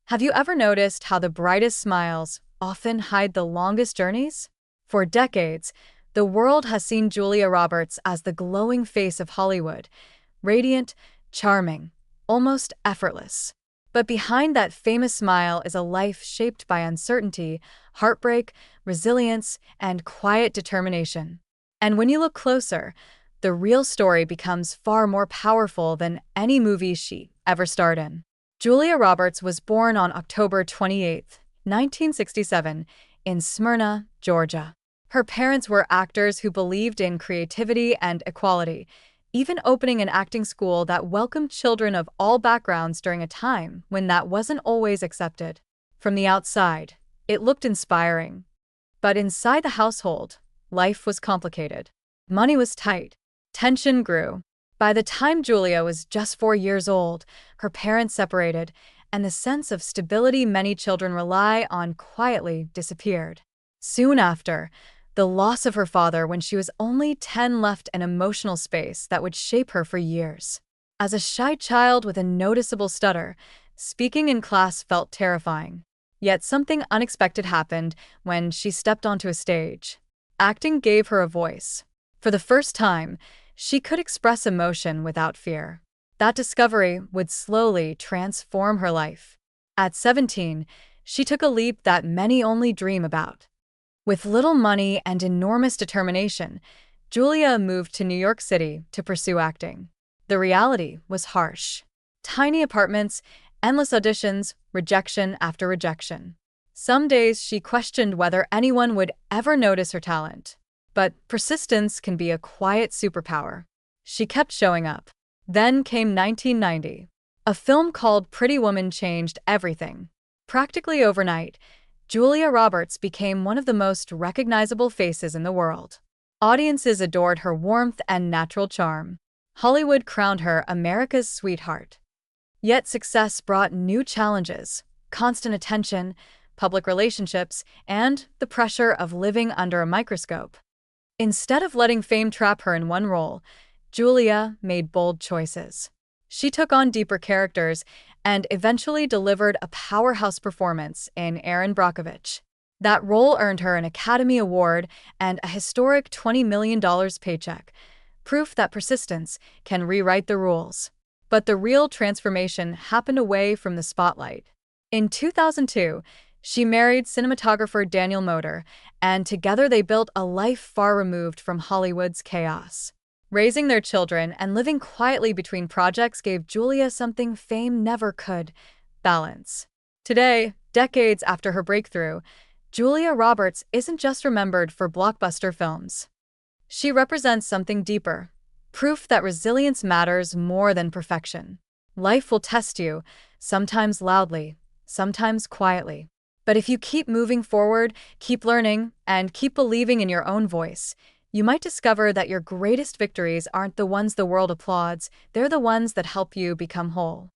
Have you ever noticed how the brightest smiles often hide the longest journeys? For decades, the world has seen Julia Roberts as the glowing face of Hollywood, radiant, charming, almost effortless. But behind that famous smile is a life shaped by uncertainty, heartbreak, resilience, and quiet determination. And when you look closer, the real story becomes far more powerful than any movie she ever starred in. Julia Roberts was born on October 28, 1967, in Smyrna, Georgia. Her parents were actors who believed in creativity and equality, even opening an acting school that welcomed children of all backgrounds during a time when that wasn't always accepted. From the outside, it looked inspiring. But inside the household, life was complicated. Money was tight. Tension grew. By the time Julia was just 4 years old, her parents separated, and the sense of stability many children rely on quietly disappeared. Soon after, the loss of her father when she was only 10 left an emotional space that would shape her for years. As a shy child with a noticeable stutter, speaking in class felt terrifying. Yet something unexpected happened when she stepped onto a stage. Acting gave her a voice. For the first time, she could express emotion without fear. That discovery would slowly transform her life. At 17, she took a leap that many only dream about. With little money and enormous determination, Julia moved to New York City to pursue acting. The reality was harsh. Tiny apartments, endless auditions, rejection after rejection. Some days she questioned whether anyone would ever notice her talent. But persistence can be a quiet superpower. She kept showing up. Then came 1990. A film called Pretty Woman changed everything. Practically overnight, Julia Roberts became one of the most recognizable faces in the world. Audiences adored her warmth and natural charm. Hollywood crowned her America's sweetheart. Yet success brought new challenges: constant attention, public relationships, and the pressure of living under a microscope. Instead of letting fame trap her in one role, Julia made bold choices. She took on deeper characters and eventually delivered a powerhouse performance in Erin Brockovich. That role earned her an Academy Award and a historic $20 million paycheck, proof that persistence can rewrite the rules. But the real transformation happened away from the spotlight. In 2002, she married cinematographer Daniel Moder, and together they built a life far removed from Hollywood's chaos. Raising their children and living quietly between projects gave Julia something fame never could: balance. Today, decades after her breakthrough, Julia Roberts isn't just remembered for blockbuster films. She represents something deeper: proof that resilience matters more than perfection. Life will test you, sometimes loudly, sometimes quietly. But if you keep moving forward, keep learning, and keep believing in your own voice, you might discover that your greatest victories aren't the ones the world applauds, they're the ones that help you become whole.